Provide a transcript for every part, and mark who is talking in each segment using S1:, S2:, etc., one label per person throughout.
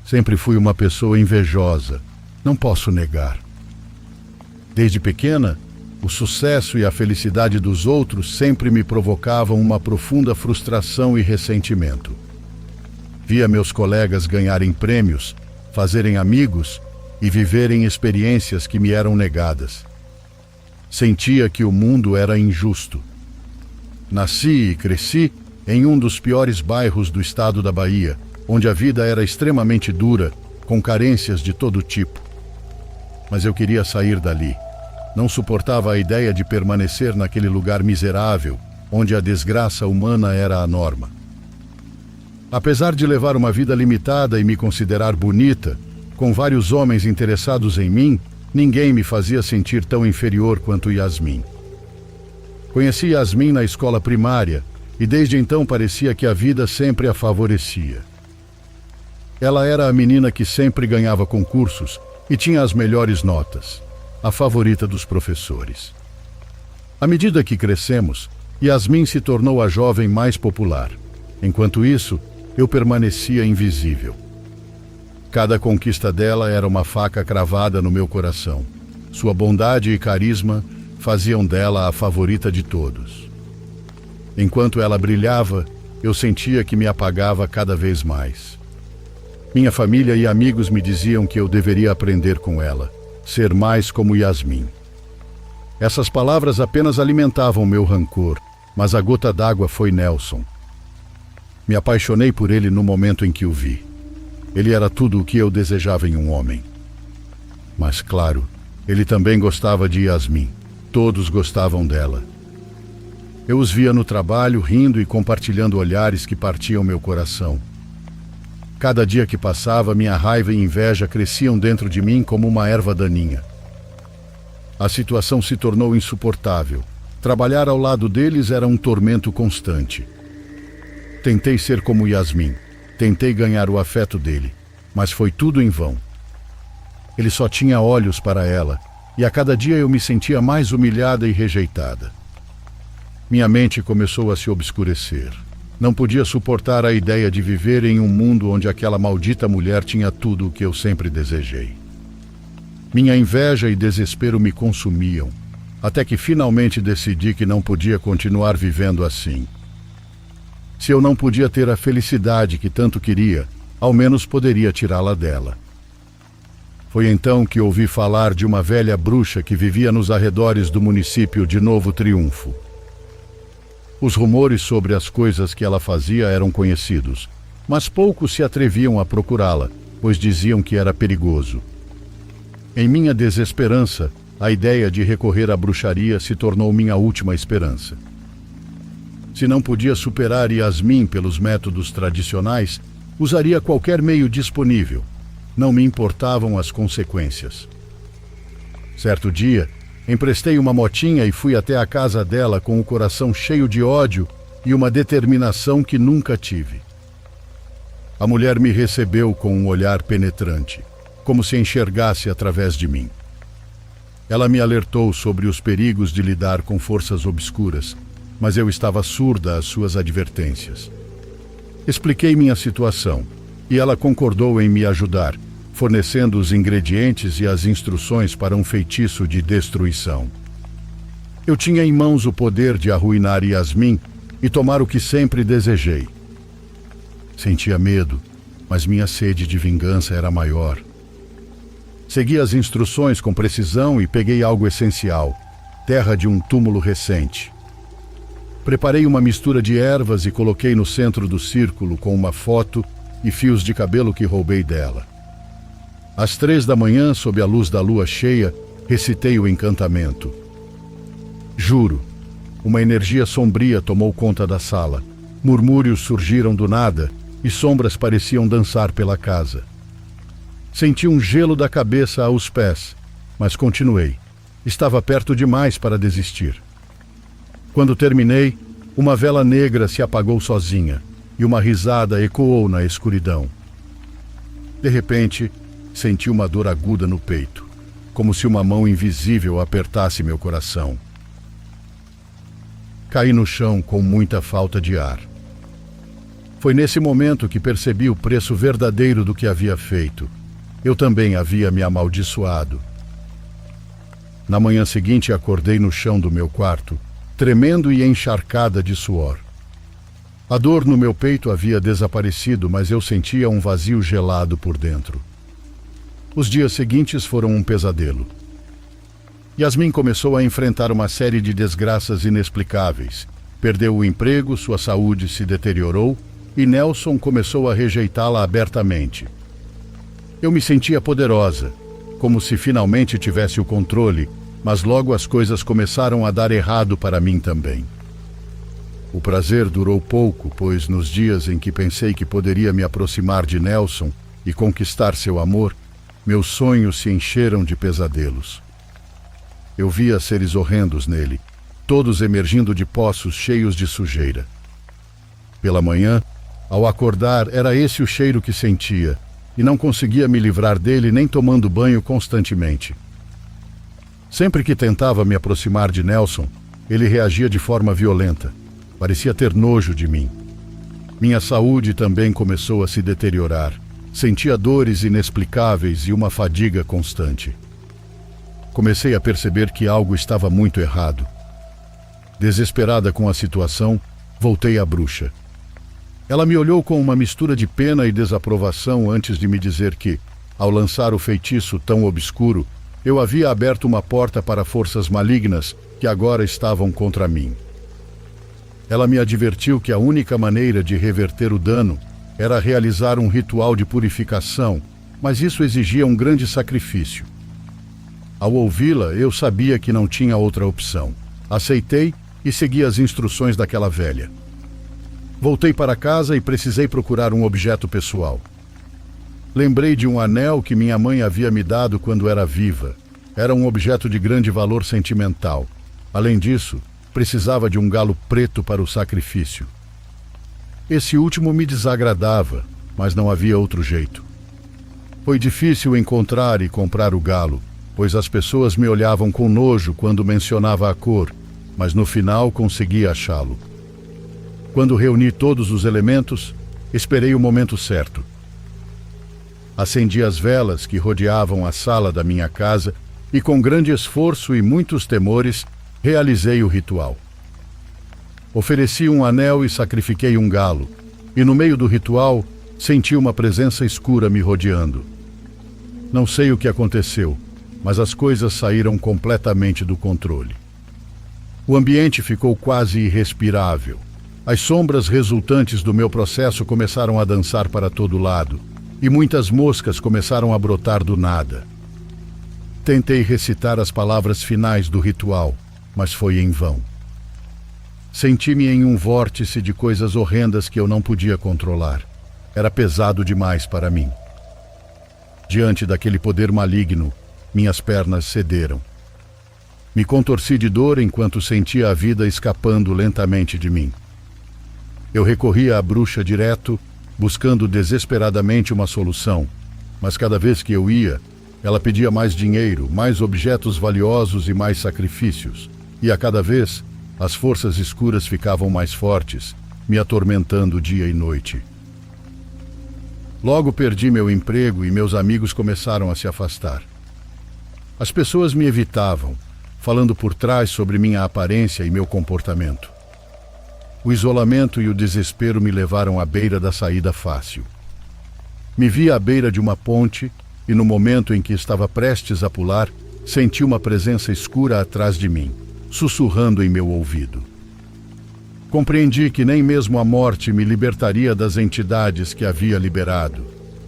S1: Sempre fui uma pessoa invejosa, não posso negar. Desde pequena, o sucesso e a felicidade dos outros sempre me provocavam uma profunda frustração e ressentimento. Via meus colegas ganharem prêmios, fazerem amigos e viverem experiências que me eram negadas. Sentia que o mundo era injusto. Nasci e cresci em um dos piores bairros do estado da Bahia, onde a vida era extremamente dura, com carências de todo tipo. Mas eu queria sair dali. Não suportava a ideia de permanecer naquele lugar miserável, onde a desgraça humana era a norma. Apesar de levar uma vida limitada e me considerar bonita, com vários homens interessados em mim, ninguém me fazia sentir tão inferior quanto Yasmin. Conheci Yasmin na escola primária e desde então parecia que a vida sempre a favorecia. Ela era a menina que sempre ganhava concursos e tinha as melhores notas, a favorita dos professores. À medida que crescemos, Yasmin se tornou a jovem mais popular. Enquanto isso, eu permanecia invisível. Cada conquista dela era uma faca cravada no meu coração. Sua bondade e carisma faziam dela a favorita de todos. Enquanto ela brilhava, eu sentia que me apagava cada vez mais. Minha família e amigos me diziam que eu deveria aprender com ela, ser mais como Yasmin. Essas palavras apenas alimentavam meu rancor, mas a gota d'água foi Nelson. Me apaixonei por ele no momento em que o vi. Ele era tudo o que eu desejava em um homem. Mas, claro, ele também gostava de Yasmin. Todos gostavam dela. Eu os via no trabalho, rindo e compartilhando olhares que partiam meu coração. Cada dia que passava, minha raiva e inveja cresciam dentro de mim como uma erva daninha. A situação se tornou insuportável. Trabalhar ao lado deles era um tormento constante. Tentei ser como Yasmin. Tentei ganhar o afeto dele, mas foi tudo em vão. Ele só tinha olhos para ela, e a cada dia eu me sentia mais humilhada e rejeitada. Minha mente começou a se obscurecer. Não podia suportar a ideia de viver em um mundo onde aquela maldita mulher tinha tudo o que eu sempre desejei. Minha inveja e desespero me consumiam, até que finalmente decidi que não podia continuar vivendo assim. Se eu não podia ter a felicidade que tanto queria, ao menos poderia tirá-la dela. Foi então que ouvi falar de uma velha bruxa que vivia nos arredores do município de Novo Triunfo. Os rumores sobre as coisas que ela fazia eram conhecidos, mas poucos se atreviam a procurá-la, pois diziam que era perigoso. Em minha desesperança, a ideia de recorrer à bruxaria se tornou minha última esperança. Se não podia superar Yasmin pelos métodos tradicionais, usaria qualquer meio disponível. Não me importavam as consequências. Certo dia, emprestei uma motinha e fui até a casa dela com o coração cheio de ódio e uma determinação que nunca tive. A mulher me recebeu com um olhar penetrante, como se enxergasse através de mim. Ela me alertou sobre os perigos de lidar com forças obscuras, mas eu estava surda às suas advertências. Expliquei minha situação, e ela concordou em me ajudar, fornecendo os ingredientes e as instruções para um feitiço de destruição. Eu tinha em mãos o poder de arruinar Yasmin e tomar o que sempre desejei. Sentia medo, mas minha sede de vingança era maior. Segui as instruções com precisão e peguei algo essencial, terra de um túmulo recente. Preparei uma mistura de ervas e coloquei no centro do círculo com uma foto e fios de cabelo que roubei dela. Às 3 da manhã, sob a luz da lua cheia, recitei o encantamento. Juro, uma energia sombria tomou conta da sala. Murmúrios surgiram do nada e sombras pareciam dançar pela casa. Senti um gelo da cabeça aos pés, mas continuei. Estava perto demais para desistir. Quando terminei, uma vela negra se apagou sozinha e uma risada ecoou na escuridão. De repente, senti uma dor aguda no peito, como se uma mão invisível apertasse meu coração. Caí no chão com muita falta de ar. Foi nesse momento que percebi o preço verdadeiro do que havia feito. Eu também havia me amaldiçoado. Na manhã seguinte, acordei no chão do meu quarto, tremendo e encharcada de suor. A dor no meu peito havia desaparecido, mas eu sentia um vazio gelado por dentro. Os dias seguintes foram um pesadelo. Yasmin começou a enfrentar uma série de desgraças inexplicáveis. Perdeu o emprego, sua saúde se deteriorou e Nelson começou a rejeitá-la abertamente. Eu me sentia poderosa, como se finalmente tivesse o controle, mas logo as coisas começaram a dar errado para mim também. O prazer durou pouco, pois nos dias em que pensei que poderia me aproximar de Nelson e conquistar seu amor, meus sonhos se encheram de pesadelos. Eu via seres horrendos nele, todos emergindo de poços cheios de sujeira. Pela manhã, ao acordar, era esse o cheiro que sentia, e não conseguia me livrar dele nem tomando banho constantemente. Sempre que tentava me aproximar de Nelson, ele reagia de forma violenta. Parecia ter nojo de mim. Minha saúde também começou a se deteriorar. Sentia dores inexplicáveis e uma fadiga constante. Comecei a perceber que algo estava muito errado. Desesperada com a situação, voltei à bruxa. Ela me olhou com uma mistura de pena e desaprovação antes de me dizer que, ao lançar o feitiço tão obscuro, eu havia aberto uma porta para forças malignas que agora estavam contra mim. Ela me advertiu que a única maneira de reverter o dano era realizar um ritual de purificação, mas isso exigia um grande sacrifício. Ao ouvi-la, eu sabia que não tinha outra opção. Aceitei e segui as instruções daquela velha. Voltei para casa e precisei procurar um objeto pessoal. Lembrei de um anel que minha mãe havia me dado quando era viva. Era um objeto de grande valor sentimental. Além disso, precisava de um galo preto para o sacrifício. Esse último me desagradava, mas não havia outro jeito. Foi difícil encontrar e comprar o galo, pois as pessoas me olhavam com nojo quando mencionava a cor, mas no final consegui achá-lo. Quando reuni todos os elementos, esperei o momento certo. Acendi as velas que rodeavam a sala da minha casa e, com grande esforço e muitos temores, realizei o ritual. Ofereci um anel e sacrifiquei um galo, e no meio do ritual senti uma presença escura me rodeando. Não sei o que aconteceu, mas as coisas saíram completamente do controle. O ambiente ficou quase irrespirável. As sombras resultantes do meu processo começaram a dançar para todo lado, e muitas moscas começaram a brotar do nada. Tentei recitar as palavras finais do ritual, mas foi em vão. Senti-me em um vórtice de coisas horrendas que eu não podia controlar. Era pesado demais para mim. Diante daquele poder maligno, minhas pernas cederam. Me contorci de dor enquanto sentia a vida escapando lentamente de mim. Eu recorria à bruxa direto, buscando desesperadamente uma solução, mas cada vez que eu ia, ela pedia mais dinheiro, mais objetos valiosos e mais sacrifícios. E a cada vez, as forças escuras ficavam mais fortes, me atormentando dia e noite. Logo perdi meu emprego e meus amigos começaram a se afastar. As pessoas me evitavam, falando por trás sobre minha aparência e meu comportamento. O isolamento e o desespero me levaram à beira da saída fácil. Me vi à beira de uma ponte e, no momento em que estava prestes a pular, senti uma presença escura atrás de mim, sussurrando em meu ouvido. Compreendi que nem mesmo a morte me libertaria das entidades que havia liberado.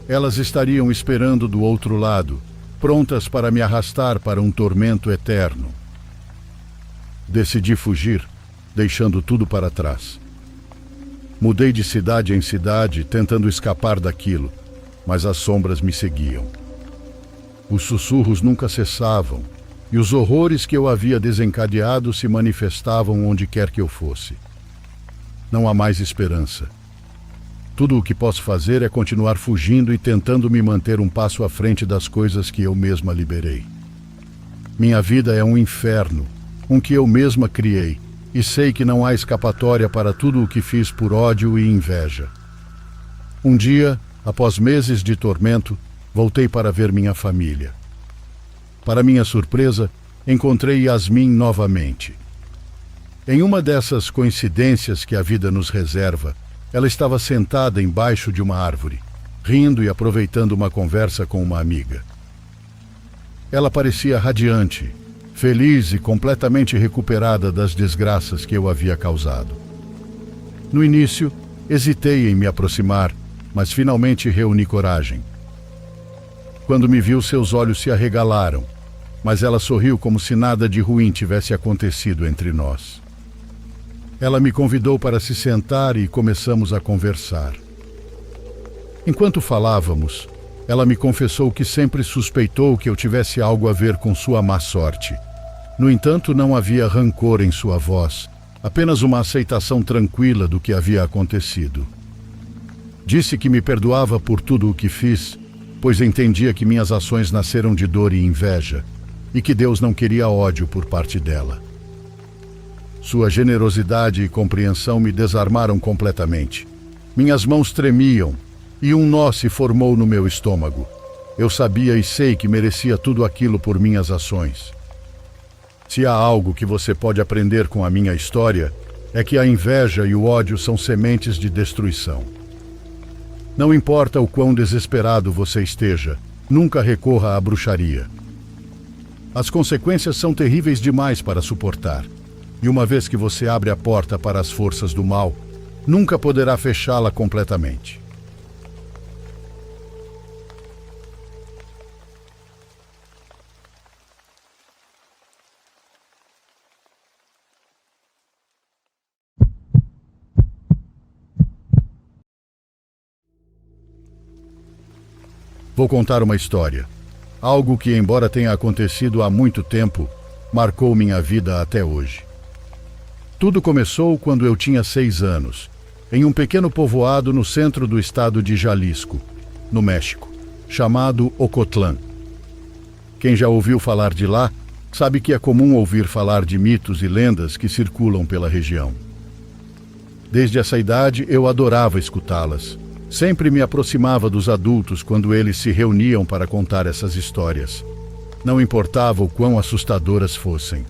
S1: Elas estariam esperando do outro lado, prontas para me arrastar para um tormento eterno. Decidi fugir, deixando tudo para trás. Mudei de cidade em cidade, tentando escapar daquilo, mas as sombras me seguiam. Os sussurros nunca cessavam, e os horrores que eu havia desencadeado se manifestavam onde quer que eu fosse. Não há mais esperança. Tudo o que posso fazer é continuar fugindo e tentando me manter um passo à frente das coisas que eu mesma liberei. Minha vida é um inferno, um que eu mesma criei, e sei que não há escapatória para tudo o que fiz por ódio e inveja. Um dia, após meses de tormento, voltei para ver minha família. Para minha surpresa, encontrei Yasmin novamente. Em uma dessas coincidências que a vida nos reserva, ela estava sentada embaixo de uma árvore, rindo e aproveitando uma conversa com uma amiga. Ela parecia radiante, feliz e completamente recuperada das desgraças que eu havia causado. No início, hesitei em me aproximar, mas finalmente reuni coragem. Quando me viu, seus olhos se arregalaram, mas ela sorriu como se nada de ruim tivesse acontecido entre nós. Ela me convidou para se sentar e começamos a conversar. Enquanto falávamos, ela me confessou que sempre suspeitou que eu tivesse algo a ver com sua má sorte. No entanto, não havia rancor em sua voz, apenas uma aceitação tranquila do que havia acontecido. Disse que me perdoava por tudo o que fiz, pois entendia que minhas ações nasceram de dor e inveja, e que Deus não queria ódio por parte dela. Sua generosidade e compreensão me desarmaram completamente. Minhas mãos tremiam e um nó se formou no meu estômago. Eu sabia e sei que merecia tudo aquilo por minhas ações. Se há algo que você pode aprender com a minha história, é que a inveja e o ódio são sementes de destruição. Não importa o quão desesperado você esteja, nunca recorra à bruxaria. As consequências são terríveis demais para suportar. E uma vez que você abre a porta para as forças do mal, nunca poderá fechá-la completamente. Vou contar uma história. Algo que, embora tenha acontecido há muito tempo, marcou minha vida até hoje. Tudo começou quando eu tinha 6 anos, em um pequeno povoado no centro do estado de Jalisco, no México, chamado Ocotlán. Quem já ouviu falar de lá, sabe que é comum ouvir falar de mitos e lendas que circulam pela região. Desde essa idade, eu adorava escutá-las. Sempre me aproximava dos adultos quando eles se reuniam para contar essas histórias. Não importava o quão assustadoras fossem.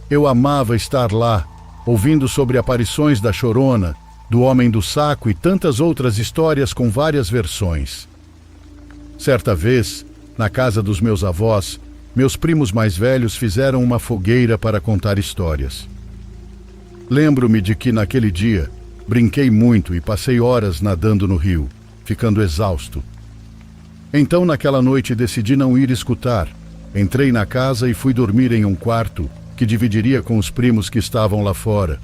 S1: Eu amava estar lá, ouvindo sobre aparições da Chorona, do Homem do Saco e tantas outras histórias com várias versões. Certa vez, na casa dos meus avós, meus primos mais velhos fizeram uma fogueira para contar histórias. Lembro-me de que, naquele dia, brinquei muito e passei horas nadando no rio, ficando exausto. Então, naquela noite, decidi não ir escutar. Entrei na casa e fui dormir em um quarto que dividiria com os primos que estavam lá fora.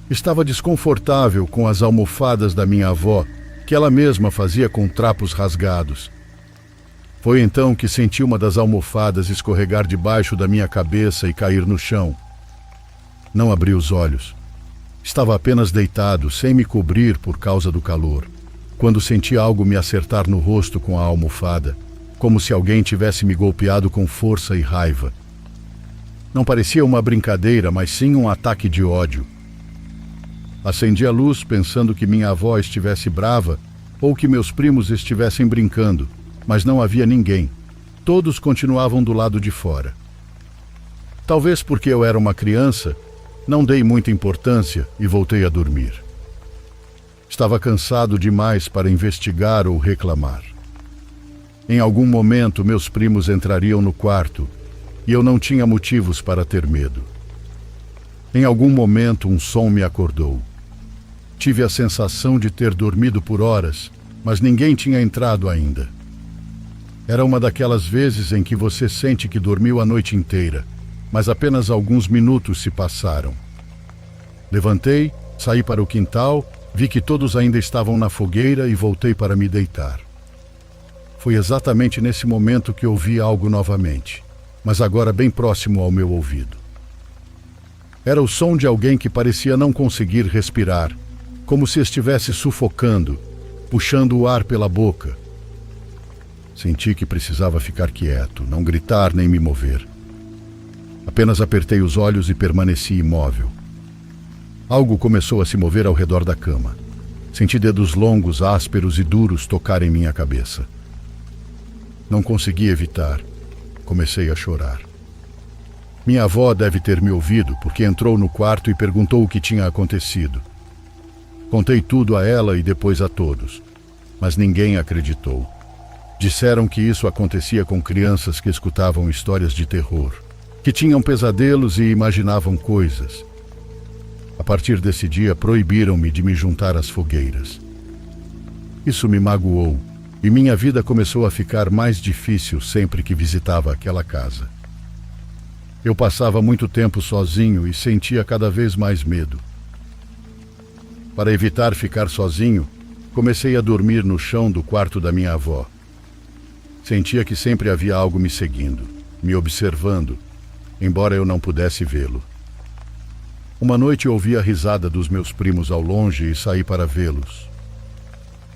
S1: Estava desconfortável com as almofadas da minha avó, que ela mesma fazia com trapos rasgados. Foi então que senti uma das almofadas escorregar debaixo da minha cabeça e cair no chão. Não abri os olhos. Estava apenas deitado, sem me cobrir por causa do calor, quando senti algo me acertar no rosto com a almofada, como se alguém tivesse me golpeado com força e raiva. Não parecia uma brincadeira, mas sim um ataque de ódio. Acendi a luz pensando que minha avó estivesse brava ou que meus primos estivessem brincando, mas não havia ninguém. Todos continuavam do lado de fora. Talvez porque eu era uma criança, não dei muita importância e voltei a dormir. Estava cansado demais para investigar ou reclamar. Em algum momento, meus primos entrariam no quarto e eu não tinha motivos para ter medo. Em algum momento, um som me acordou. Tive a sensação de ter dormido por horas, mas ninguém tinha entrado ainda. Era uma daquelas vezes em que você sente que dormiu a noite inteira, mas apenas alguns minutos se passaram. Levantei, saí para o quintal, vi que todos ainda estavam na fogueira e voltei para me deitar. Foi exatamente nesse momento que ouvi algo novamente, mas agora bem próximo ao meu ouvido. Era o som de alguém que parecia não conseguir respirar, como se estivesse sufocando, puxando o ar pela boca. Senti que precisava ficar quieto, não gritar nem me mover. Apenas apertei os olhos e permaneci imóvel. Algo começou a se mover ao redor da cama. Senti dedos longos, ásperos e duros tocarem minha cabeça. Não consegui evitar. Comecei a chorar. Minha avó deve ter me ouvido, porque entrou no quarto e perguntou o que tinha acontecido. Contei tudo a ela e depois a todos, mas ninguém acreditou. Disseram que isso acontecia com crianças que escutavam histórias de terror, que tinham pesadelos e imaginavam coisas. A partir desse dia, proibiram-me de me juntar às fogueiras. Isso me magoou, e minha vida começou a ficar mais difícil sempre que visitava aquela casa. Eu passava muito tempo sozinho e sentia cada vez mais medo. Para evitar ficar sozinho, comecei a dormir no chão do quarto da minha avó. Sentia que sempre havia algo me seguindo, me observando, embora eu não pudesse vê-lo. Uma noite ouvi a risada dos meus primos ao longe e saí para vê-los.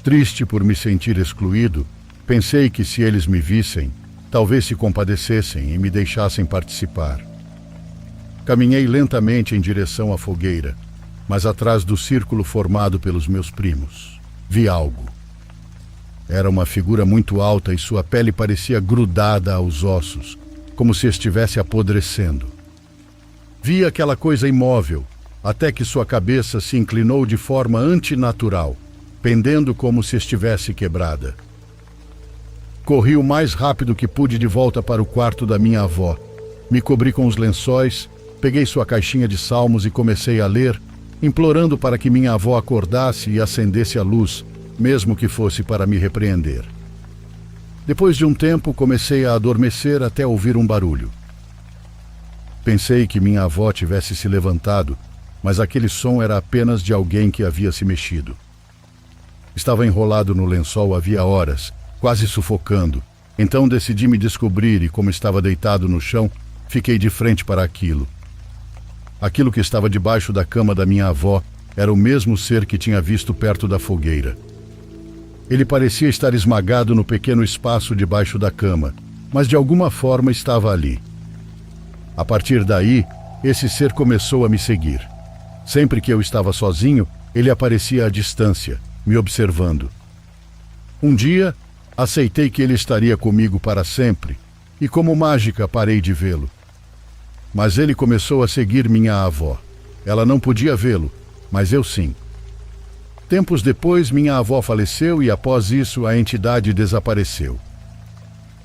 S1: Triste por me sentir excluído, pensei que se eles me vissem, talvez se compadecessem e me deixassem participar. Caminhei lentamente em direção à fogueira, mas atrás do círculo formado pelos meus primos, vi algo. Era uma figura muito alta e sua pele parecia grudada aos ossos, como se estivesse apodrecendo. Vi aquela coisa imóvel, até que sua cabeça se inclinou de forma antinatural, pendendo como se estivesse quebrada. Corri o mais rápido que pude de volta para o quarto da minha avó. Me cobri com os lençóis, peguei sua caixinha de salmos e comecei a ler, implorando para que minha avó acordasse e acendesse a luz, mesmo que fosse para me repreender. Depois de um tempo, comecei a adormecer até ouvir um barulho. Pensei que minha avó tivesse se levantado, mas aquele som era apenas de alguém que havia se mexido. Estava enrolado no lençol havia horas, quase sufocando. Então decidi me descobrir e, como estava deitado no chão, fiquei de frente para aquilo. Aquilo que estava debaixo da cama da minha avó era o mesmo ser que tinha visto perto da fogueira. Ele parecia estar esmagado no pequeno espaço debaixo da cama, mas de alguma forma estava ali. A partir daí, esse ser começou a me seguir. Sempre que eu estava sozinho, ele aparecia à distância, me observando. Um dia, aceitei que ele estaria comigo para sempre, e como mágica parei de vê-lo. Mas ele começou a seguir minha avó. Ela não podia vê-lo, mas eu sim. Tempos depois, minha avó faleceu e após isso a entidade desapareceu.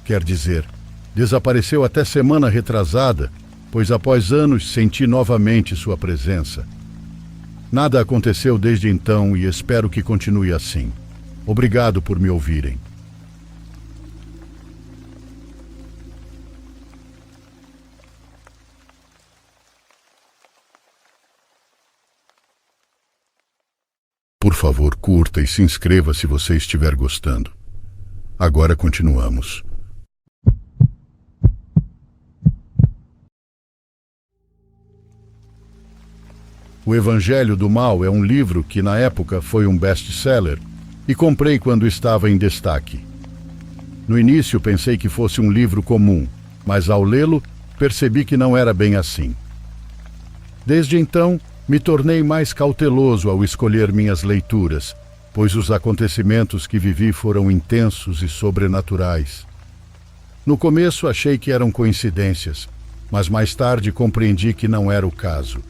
S1: Quer dizer, desapareceu até semana retrasada, pois após anos senti novamente sua presença. Nada aconteceu desde então e espero que continue assim. Obrigado por me ouvirem. Por favor, curta e se inscreva se você estiver gostando. Agora continuamos. O Evangelho do Mal é um livro que na época foi um best-seller e comprei quando estava em destaque. No início pensei que fosse um livro comum, mas ao lê-lo percebi que não era bem assim. Desde então, me tornei mais cauteloso ao escolher minhas leituras, pois os acontecimentos que vivi foram intensos e sobrenaturais. No começo achei que eram coincidências, mas mais tarde compreendi que não era o caso,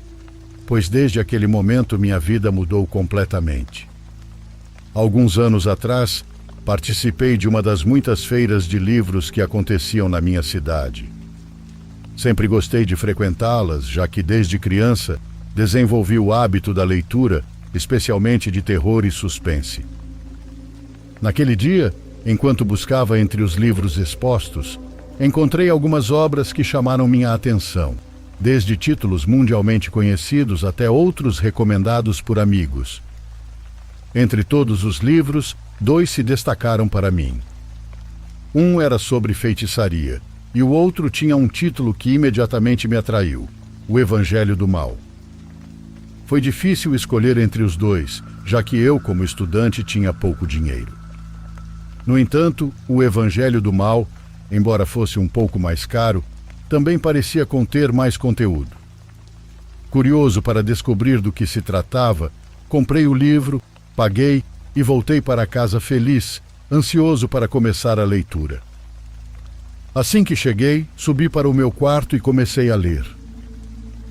S1: pois desde aquele momento minha vida mudou completamente. Alguns anos atrás, participei de uma das muitas feiras de livros que aconteciam na minha cidade. Sempre gostei de frequentá-las, já que desde criança desenvolvi o hábito da leitura, especialmente de terror e suspense. Naquele dia, enquanto buscava entre os livros expostos, encontrei algumas obras que chamaram minha atenção, desde títulos mundialmente conhecidos até outros recomendados por amigos. Entre todos os livros, 2 se destacaram para mim. Um era sobre feitiçaria, e o outro tinha um título que imediatamente me atraiu: O Evangelho do Mal. Foi difícil escolher entre os 2, já que eu, como estudante, tinha pouco dinheiro. No entanto, o Evangelho do Mal, embora fosse um pouco mais caro, também parecia conter mais conteúdo. Curioso para descobrir do que se tratava, comprei o livro paguei e voltei para casa feliz, ansioso para começar a leitura. Assim que cheguei, subi para o meu quarto e comecei a ler.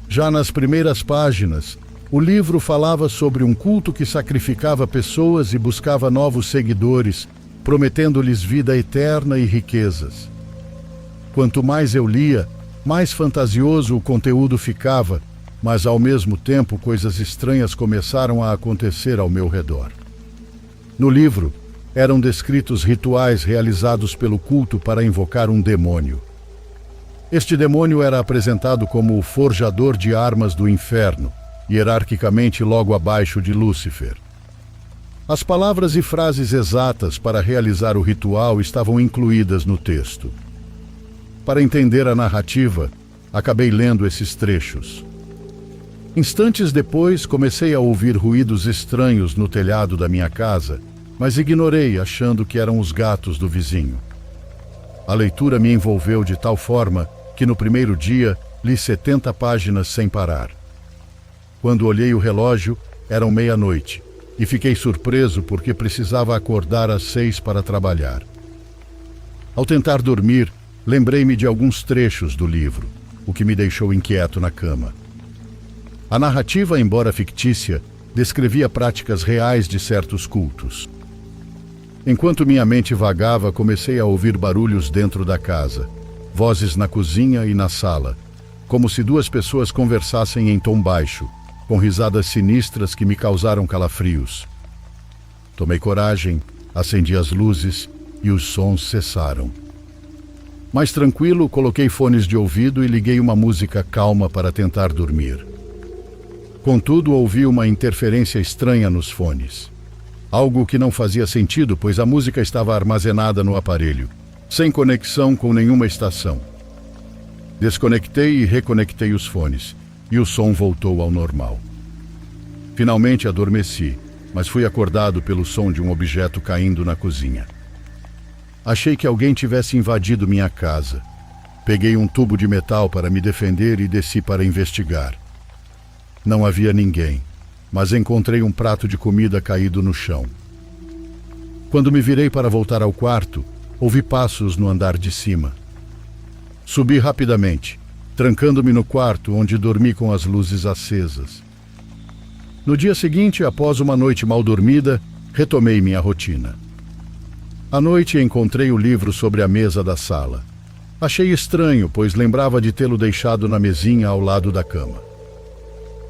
S1: Já nas primeiras páginas, o livro falava sobre um culto que sacrificava pessoas e buscava novos seguidores, prometendo-lhes vida eterna e riquezas. Quanto mais eu lia, mais fantasioso o conteúdo ficava, mas ao mesmo tempo coisas estranhas começaram a acontecer ao meu redor. No livro, eram descritos rituais realizados pelo culto para invocar um demônio. Este demônio era apresentado como o forjador de armas do inferno, hierarquicamente logo abaixo de Lúcifer. As palavras e frases exatas para realizar o ritual estavam incluídas no texto. Para entender a narrativa, acabei lendo esses trechos. Instantes depois, comecei a ouvir ruídos estranhos no telhado da minha casa, mas ignorei, achando que eram os gatos do vizinho. A leitura me envolveu de tal forma que no primeiro dia li 70 páginas sem parar. Quando olhei o relógio, eram 00:30, e fiquei surpreso porque precisava acordar às 6 para trabalhar. Ao tentar dormir, lembrei-me de alguns trechos do livro, o que me deixou inquieto na cama. A narrativa, embora fictícia, descrevia práticas reais de certos cultos. Enquanto minha mente vagava, comecei a ouvir barulhos dentro da casa, vozes na cozinha e na sala, como se duas pessoas conversassem em tom baixo, com risadas sinistras que me causaram calafrios. Tomei coragem, acendi as luzes e os sons cessaram. Mais tranquilo, coloquei fones de ouvido e liguei uma música calma para tentar dormir. Contudo, ouvi uma interferência estranha nos fones. Algo que não fazia sentido, pois a música estava armazenada no aparelho, sem conexão com nenhuma estação. Desconectei e reconectei os fones, e o som voltou ao normal. Finalmente adormeci, mas fui acordado pelo som de um objeto caindo na cozinha. Achei que alguém tivesse invadido minha casa. Peguei um tubo de metal para me defender e desci para investigar. Não havia ninguém, mas encontrei um prato de comida caído no chão. Quando me virei para voltar ao quarto, ouvi passos no andar de cima. Subi rapidamente, trancando-me no quarto, onde dormi com as luzes acesas. No dia seguinte, após uma noite mal dormida, retomei minha rotina. À noite encontrei o livro sobre a mesa da sala. Achei estranho, pois lembrava de tê-lo deixado na mesinha ao lado da cama.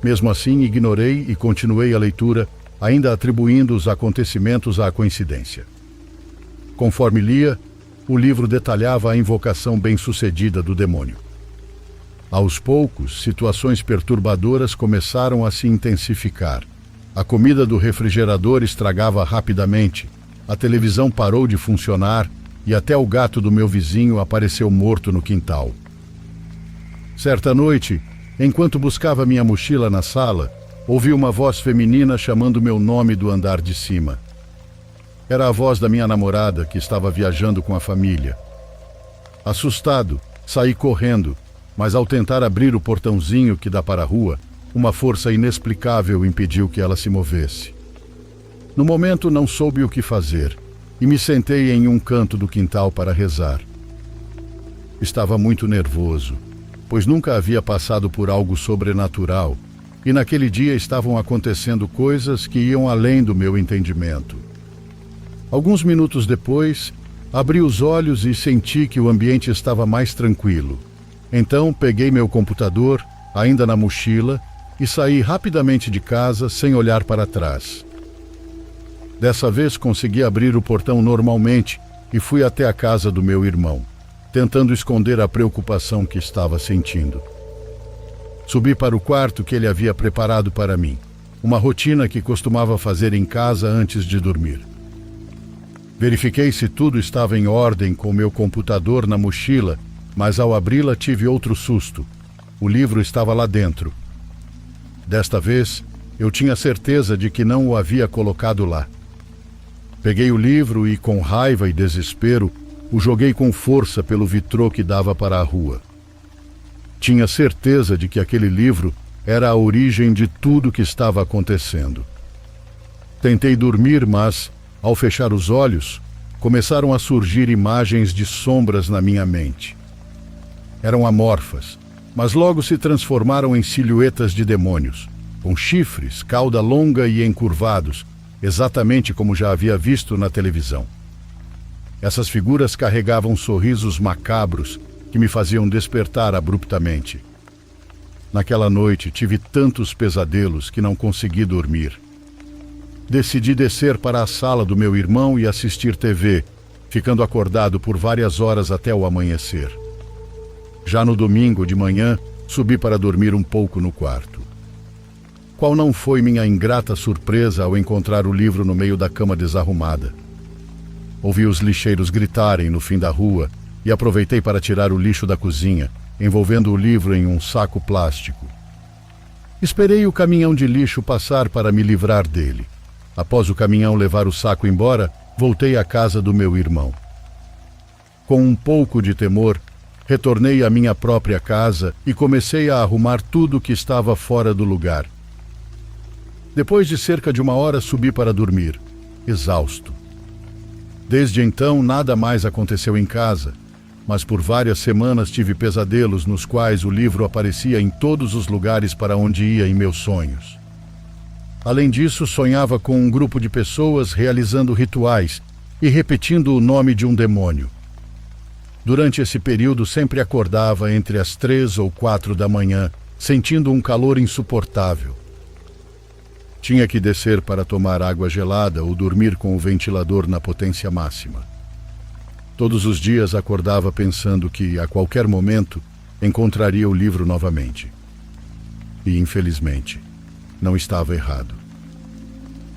S1: Mesmo assim, ignorei e continuei a leitura, ainda atribuindo os acontecimentos à coincidência. Conforme lia, o livro detalhava a invocação bem-sucedida do demônio. Aos poucos, situações perturbadoras começaram a se intensificar. A comida do refrigerador estragava rapidamente, a televisão parou de funcionar e até o gato do meu vizinho apareceu morto no quintal. Certa noite, enquanto buscava minha mochila na sala, ouvi uma voz feminina chamando meu nome do andar de cima. Era a voz da minha namorada, que estava viajando com a família. Assustado, saí correndo, mas ao tentar abrir o portãozinho que dá para a rua, uma força inexplicável impediu que ela se movesse. No momento não soube o que fazer e me sentei em um canto do quintal para rezar. Estava muito nervoso, pois nunca havia passado por algo sobrenatural e naquele dia estavam acontecendo coisas que iam além do meu entendimento. Alguns minutos depois, abri os olhos e senti que o ambiente estava mais tranquilo. Então peguei meu computador, ainda na mochila, e saí rapidamente de casa sem olhar para trás. Dessa vez consegui abrir o portão normalmente e fui até a casa do meu irmão, tentando esconder a preocupação que estava sentindo. Subi para o quarto que ele havia preparado para mim, uma rotina que costumava fazer em casa antes de dormir. Verifiquei se tudo estava em ordem com meu computador na mochila, mas ao abri-la tive outro susto. O livro estava lá dentro. Desta vez, eu tinha certeza de que não o havia colocado lá. Peguei o livro e, com raiva e desespero, o joguei com força pelo vitrô que dava para a rua. Tinha certeza de que aquele livro era a origem de tudo que estava acontecendo. Tentei dormir, mas, ao fechar os olhos, começaram a surgir imagens de sombras na minha mente. Eram amorfas, mas logo se transformaram em silhuetas de demônios, com chifres, cauda longa e encurvados, exatamente como já havia visto na televisão. Essas figuras carregavam sorrisos macabros que me faziam despertar abruptamente. Naquela noite tive tantos pesadelos que não consegui dormir. Decidi descer para a sala do meu irmão e assistir TV, ficando acordado por várias horas até o amanhecer. Já no domingo de manhã, subi para dormir um pouco no quarto. Qual não foi minha ingrata surpresa ao encontrar o livro no meio da cama desarrumada? Ouvi os lixeiros gritarem no fim da rua e aproveitei para tirar o lixo da cozinha, envolvendo o livro em um saco plástico. Esperei o caminhão de lixo passar para me livrar dele. Após o caminhão levar o saco embora, voltei à casa do meu irmão. Com um pouco de temor, retornei à minha própria casa e comecei a arrumar tudo que estava fora do lugar. Depois de cerca de 1 hora, subi para dormir, exausto. Desde então, nada mais aconteceu em casa, mas por várias semanas tive pesadelos nos quais o livro aparecia em todos os lugares para onde ia em meus sonhos. Além disso, sonhava com um grupo de pessoas realizando rituais e repetindo o nome de um demônio. Durante esse período, sempre acordava entre as 3 ou 4 da manhã, sentindo um calor insuportável. Tinha que descer para tomar água gelada ou dormir com o ventilador na potência máxima. Todos os dias acordava pensando que, a qualquer momento, encontraria o livro novamente. E, infelizmente, não estava errado.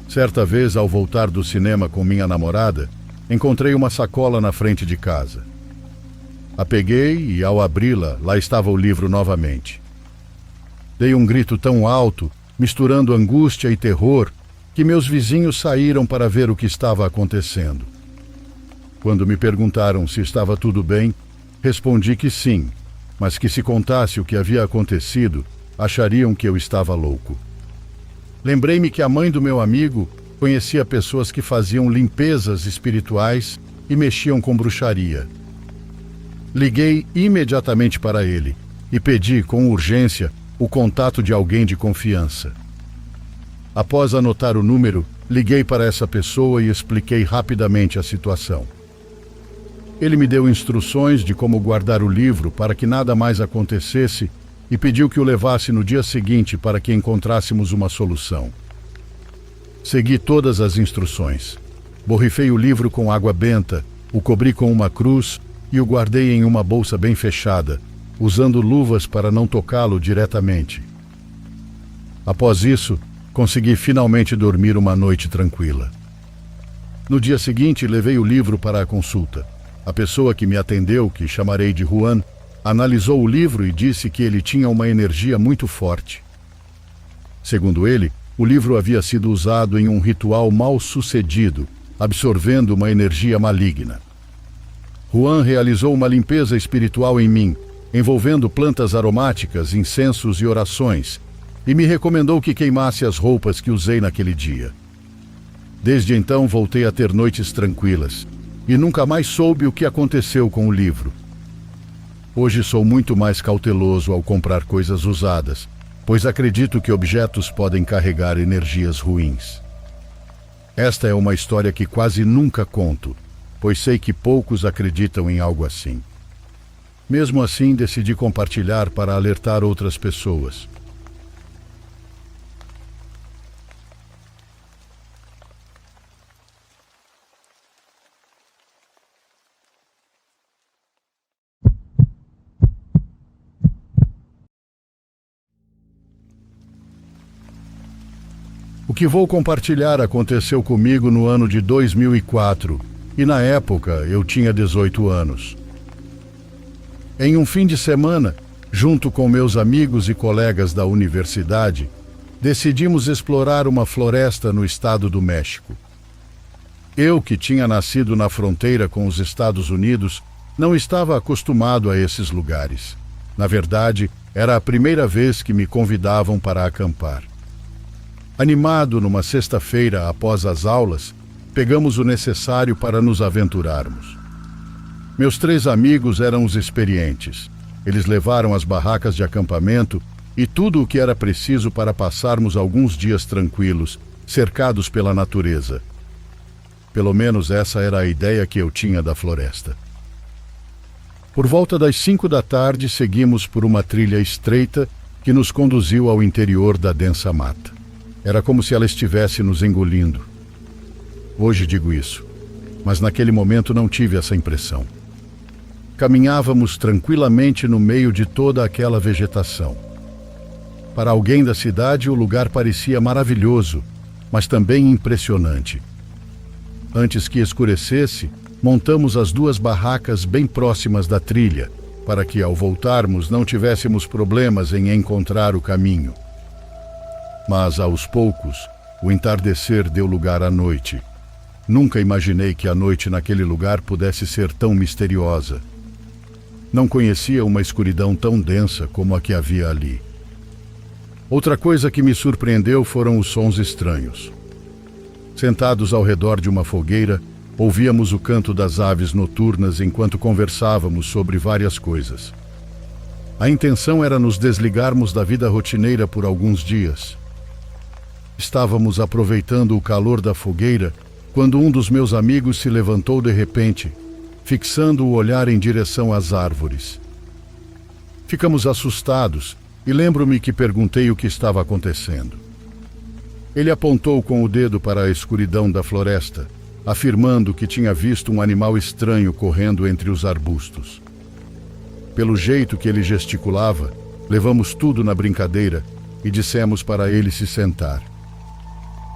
S1: Certa vez, ao voltar do cinema com minha namorada, encontrei uma sacola na frente de casa. A peguei e, ao abri-la, lá estava o livro novamente. Dei um grito tão alto, misturando angústia e terror, que meus vizinhos saíram para ver o que estava acontecendo. Quando me perguntaram se estava tudo bem, respondi que sim, mas que se contasse o que havia acontecido, achariam que eu estava louco. Lembrei-me que a mãe do meu amigo conhecia pessoas que faziam limpezas espirituais e mexiam com bruxaria. Liguei imediatamente para ele e pedi, com urgência, o contato de alguém de confiança. Após anotar o número, liguei para essa pessoa e expliquei rapidamente a situação. Ele me deu instruções de como guardar o livro para que nada mais acontecesse e pediu que o levasse no dia seguinte para que encontrássemos uma solução. Segui todas as instruções. Borrifei o livro com água benta, o cobri com uma cruz e o guardei em uma bolsa bem fechada, usando luvas para não tocá-lo diretamente. Após isso, consegui finalmente dormir uma noite tranquila. No dia seguinte, levei o livro para a consulta. A pessoa que me atendeu, que chamarei de Juan, analisou o livro e disse que ele tinha uma energia muito forte. Segundo ele, o livro havia sido usado em um ritual mal sucedido, absorvendo uma energia maligna. Juan realizou uma limpeza espiritual em mim, envolvendo plantas aromáticas, incensos e orações, e me recomendou que queimasse as roupas que usei naquele dia. Desde então voltei a ter noites tranquilas, e nunca mais soube o que aconteceu com o livro. Hoje sou muito mais cauteloso ao comprar coisas usadas, pois acredito que objetos podem carregar energias ruins. Esta é uma história que quase nunca conto, pois sei que poucos acreditam em algo assim. Mesmo assim, decidi compartilhar para alertar outras pessoas. O que vou compartilhar aconteceu comigo no ano de 2004, e na época eu tinha 18 anos. Em um fim de semana, junto com meus amigos e colegas da universidade, decidimos explorar uma floresta no estado do México. Eu, que tinha nascido na fronteira com os Estados Unidos, não estava acostumado a esses lugares. Na verdade, era a primeira vez que me convidavam para acampar. Animado numa sexta-feira após as aulas, pegamos o necessário para nos aventurarmos. Meus 3 amigos eram os experientes. Eles levaram as barracas de acampamento e tudo o que era preciso para passarmos alguns dias tranquilos, cercados pela natureza. Pelo menos essa era a ideia que eu tinha da floresta. Por volta das 5 da tarde, seguimos por uma trilha estreita que nos conduziu ao interior da densa mata. Era como se ela estivesse nos engolindo. Hoje digo isso, mas naquele momento não tive essa impressão. Caminhávamos tranquilamente no meio de toda aquela vegetação. Para alguém da cidade, o lugar parecia maravilhoso, mas também impressionante. Antes que escurecesse, montamos as 2 barracas bem próximas da trilha, para que, ao voltarmos, não tivéssemos problemas em encontrar o caminho. Mas, aos poucos, o entardecer deu lugar à noite. Nunca imaginei que a noite naquele lugar pudesse ser tão misteriosa. Não conhecia uma escuridão tão densa como a que havia ali. Outra coisa que me surpreendeu foram os sons estranhos. Sentados ao redor de uma fogueira, ouvíamos o canto das aves noturnas enquanto conversávamos sobre várias coisas. A intenção era nos desligarmos da vida rotineira por alguns dias. Estávamos aproveitando o calor da fogueira quando um dos meus amigos se levantou de repente, fixando o olhar em direção às árvores. Ficamos assustados e lembro-me que perguntei o que estava acontecendo. Ele apontou com o dedo para a escuridão da floresta, afirmando que tinha visto um animal estranho correndo entre os arbustos. Pelo jeito que ele gesticulava, levamos tudo na brincadeira e dissemos para ele se sentar.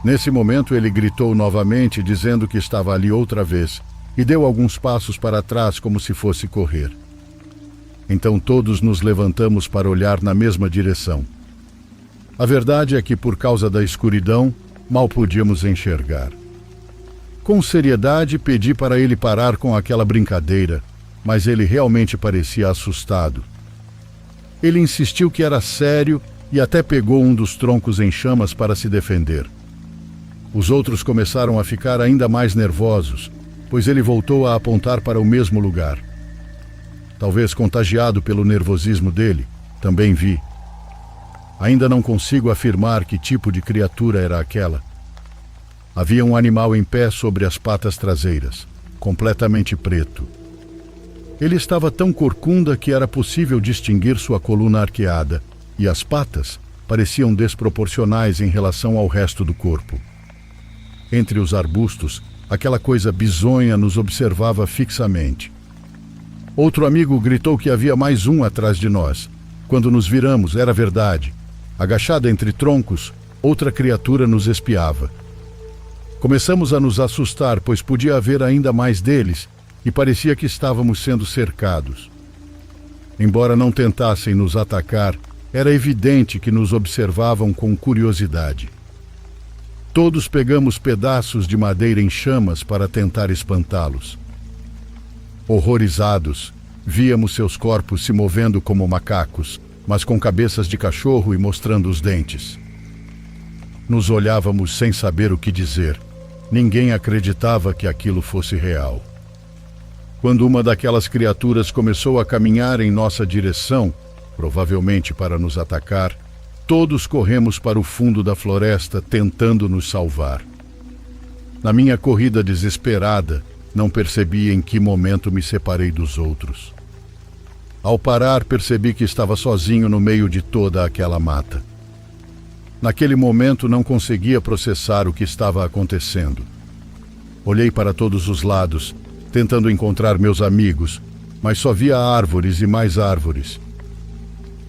S1: Nesse momento ele gritou novamente, dizendo que estava ali outra vez, e deu alguns passos para trás como se fosse correr. Então todos nos levantamos para olhar na mesma direção. A verdade é que, por causa da escuridão, mal podíamos enxergar. Com seriedade, pedi para ele parar com aquela brincadeira, mas ele realmente parecia assustado. Ele insistiu que era sério e até pegou um dos troncos em chamas para se defender. Os outros começaram a ficar ainda mais nervosos, pois ele voltou a apontar para o mesmo lugar. Talvez contagiado pelo nervosismo dele, também vi. Ainda não consigo afirmar que tipo de criatura era aquela. Havia um animal em pé sobre as patas traseiras, completamente preto. Ele estava tão corcunda que era possível distinguir sua coluna arqueada, e as patas pareciam desproporcionais em relação ao resto do corpo. Entre os arbustos, aquela coisa bizonha nos observava fixamente. Outro amigo gritou que havia mais um atrás de nós. Quando nos viramos, era verdade. Agachada entre troncos, outra criatura nos espiava. Começamos a nos assustar, pois podia haver ainda mais deles, e parecia que estávamos sendo cercados. Embora não tentassem nos atacar, era evidente que nos observavam com curiosidade. Todos pegamos pedaços de madeira em chamas para tentar espantá-los. Horrorizados, víamos seus corpos se movendo como macacos, mas com cabeças de cachorro e mostrando os dentes. Nos olhávamos sem saber o que dizer. Ninguém acreditava que aquilo fosse real. Quando uma daquelas criaturas começou a caminhar em nossa direção, provavelmente para nos atacar, todos corremos para o fundo da floresta tentando nos salvar. Na minha corrida desesperada, não percebi em que momento me separei dos outros. Ao parar, percebi que estava sozinho no meio de toda aquela mata. Naquele momento, não conseguia processar o que estava acontecendo. Olhei para todos os lados, tentando encontrar meus amigos, mas só via árvores e mais árvores.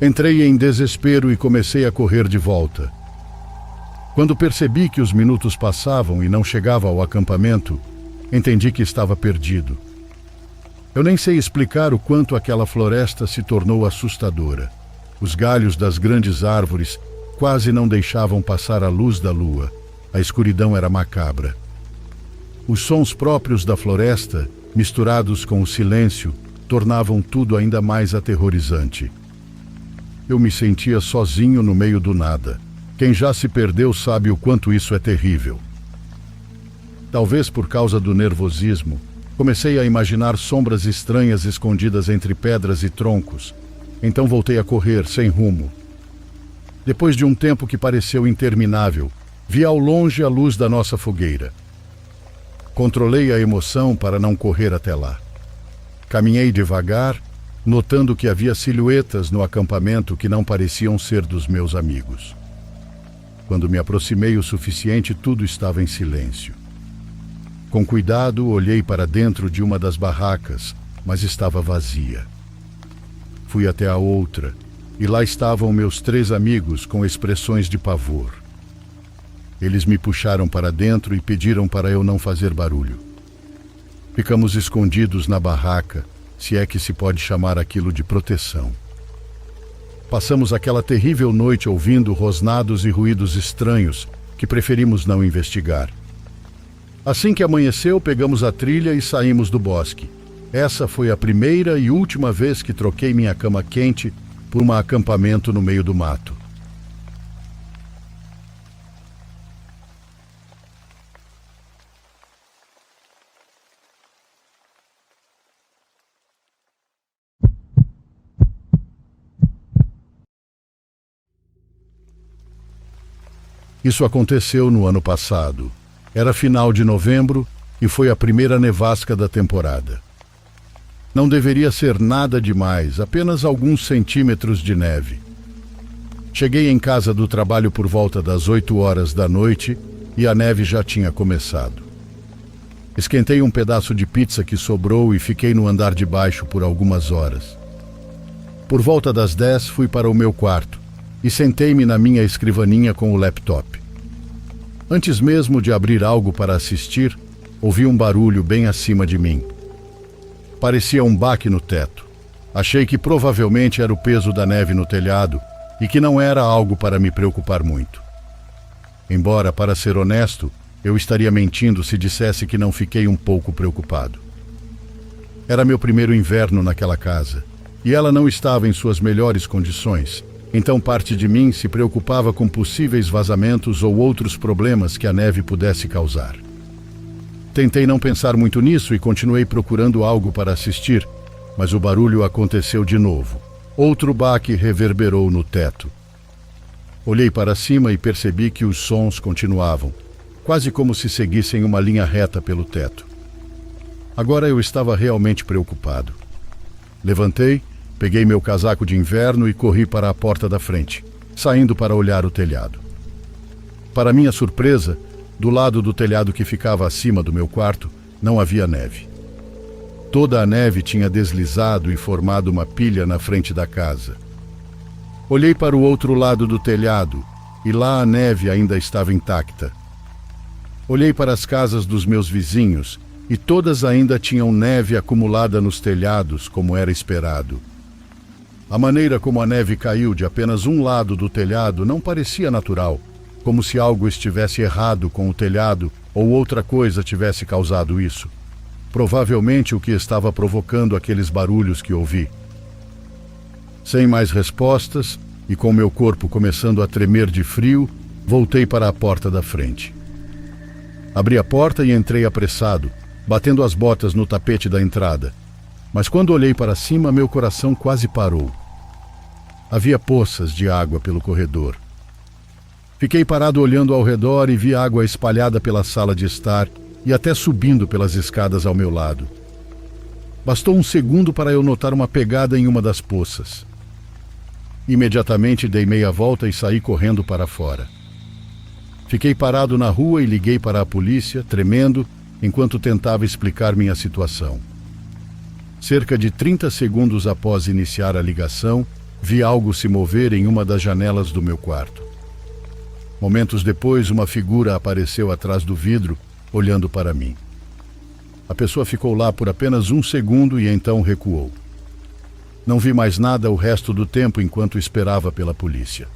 S1: Entrei em desespero e comecei a correr de volta. Quando percebi que os minutos passavam e não chegava ao acampamento, entendi que estava perdido. Eu nem sei explicar o quanto aquela floresta se tornou assustadora. Os galhos das grandes árvores quase não deixavam passar a luz da lua. A escuridão era macabra. Os sons próprios da floresta, misturados com o silêncio, tornavam tudo ainda mais aterrorizante. Eu me sentia sozinho no meio do nada, Quem já se perdeu sabe o quanto isso é terrível. Talvez por causa do nervosismo, comecei a imaginar sombras estranhas escondidas entre pedras e troncos. Então voltei a correr, sem rumo. Depois de um tempo que pareceu interminável, vi ao longe a luz da nossa fogueira. Controlei a emoção para não correr até lá. Caminhei devagar, notando que havia silhuetas no acampamento que não pareciam ser dos meus amigos. Quando me aproximei o suficiente, tudo estava em silêncio. Com cuidado, olhei para dentro de uma das barracas, mas estava vazia. Fui até a outra, e lá estavam meus 3 amigos com expressões de pavor. Eles me puxaram para dentro e pediram para eu não fazer barulho. Ficamos escondidos na barraca, se é que se pode chamar aquilo de proteção. Passamos aquela terrível noite ouvindo rosnados e ruídos estranhos que preferimos não investigar. Assim que amanheceu, pegamos a trilha e saímos do bosque. Essa foi a primeira e última vez que troquei minha cama quente por um acampamento no meio do mato. Isso aconteceu no ano passado. Era final de novembro e foi a primeira nevasca da temporada. Não deveria ser nada demais, apenas alguns centímetros de neve. Cheguei em casa do trabalho por volta das 8 horas da noite e a neve já tinha começado. Esquentei um pedaço de pizza que sobrou e fiquei no andar de baixo por algumas horas. Por volta das 10 fui para o meu quarto e sentei-me na minha escrivaninha com o laptop. Antes mesmo de abrir algo para assistir, ouvi um barulho bem acima de mim. Parecia um baque no teto. Achei que provavelmente era o peso da neve no telhado e que não era algo para me preocupar muito. Embora, para ser honesto, eu estaria mentindo se dissesse que não fiquei um pouco preocupado. Era meu primeiro inverno naquela casa e ela não estava em suas melhores condições. Então parte de mim se preocupava com possíveis vazamentos ou outros problemas que a neve pudesse causar. Tentei não pensar muito nisso e continuei procurando algo para assistir, mas o barulho aconteceu de novo. Outro baque reverberou no teto. Olhei para cima e percebi que os sons continuavam, quase como se seguissem uma linha reta pelo teto. Agora eu estava realmente preocupado. Levantei, peguei meu casaco de inverno e corri para a porta da frente, saindo para olhar o telhado. Para minha surpresa, do lado do telhado que ficava acima do meu quarto, não havia neve. Toda a neve tinha deslizado e formado uma pilha na frente da casa. Olhei para o outro lado do telhado e lá a neve ainda estava intacta. Olhei para as casas dos meus vizinhos e todas ainda tinham neve acumulada nos telhados, como era esperado. A maneira como a neve caiu de apenas um lado do telhado não parecia natural, como se algo estivesse errado com o telhado ou outra coisa tivesse causado isso. Provavelmente o que estava provocando aqueles barulhos que ouvi. Sem mais respostas e com meu corpo começando a tremer de frio, voltei para a porta da frente. Abri a porta e entrei apressado, batendo as botas no tapete da entrada. Mas quando olhei para cima, meu coração quase parou. Havia poças de água pelo corredor. Fiquei parado olhando ao redor e vi água espalhada pela sala de estar e até subindo pelas escadas ao meu lado. Bastou um segundo para eu notar uma pegada em uma das poças. Imediatamente dei meia volta e saí correndo para fora. Fiquei parado na rua e liguei para a polícia, tremendo, enquanto tentava explicar minha situação. Cerca de 30 segundos após iniciar a ligação, vi algo se mover em uma das janelas do meu quarto. Momentos depois, uma figura apareceu atrás do vidro, olhando para mim. A pessoa ficou lá por apenas um segundo e então recuou. Não vi mais nada o resto do tempo enquanto esperava pela polícia.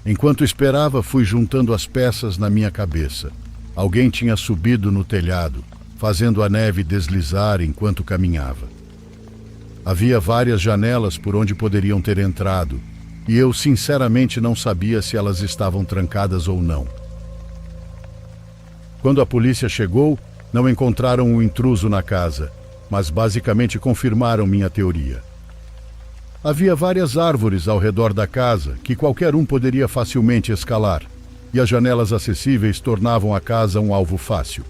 S1: Enquanto esperava, fui juntando as peças na minha cabeça. Alguém tinha subido no telhado, fazendo a neve deslizar enquanto caminhava. Havia várias janelas por onde poderiam ter entrado, e eu sinceramente não sabia se elas estavam trancadas ou não. Quando a polícia chegou, não encontraram o intruso na casa, mas basicamente confirmaram minha teoria. Havia várias árvores ao redor da casa que qualquer um poderia facilmente escalar, e as janelas acessíveis tornavam a casa um alvo fácil.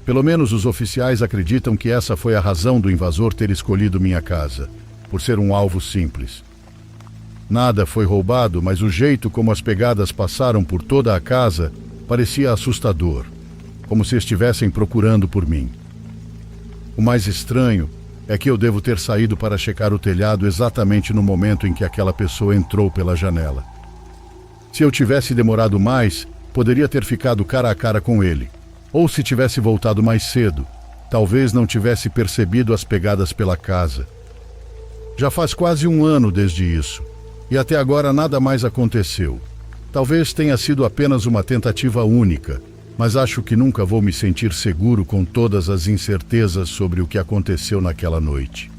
S1: Pelo menos os oficiais acreditam que essa foi a razão do invasor ter escolhido minha casa, por ser um alvo simples. Nada foi roubado, mas o jeito como as pegadas passaram por toda a casa parecia assustador, como se estivessem procurando por mim. O mais estranho é que eu devo ter saído para checar o telhado exatamente no momento em que aquela pessoa entrou pela janela. Se eu tivesse demorado mais, poderia ter ficado cara a cara com ele. Ou se tivesse voltado mais cedo, talvez não tivesse percebido as pegadas pela casa. Já faz quase um ano desde isso, e até agora nada mais aconteceu. Talvez tenha sido apenas uma tentativa única, mas acho que nunca vou me sentir seguro com todas as incertezas sobre o que aconteceu naquela noite.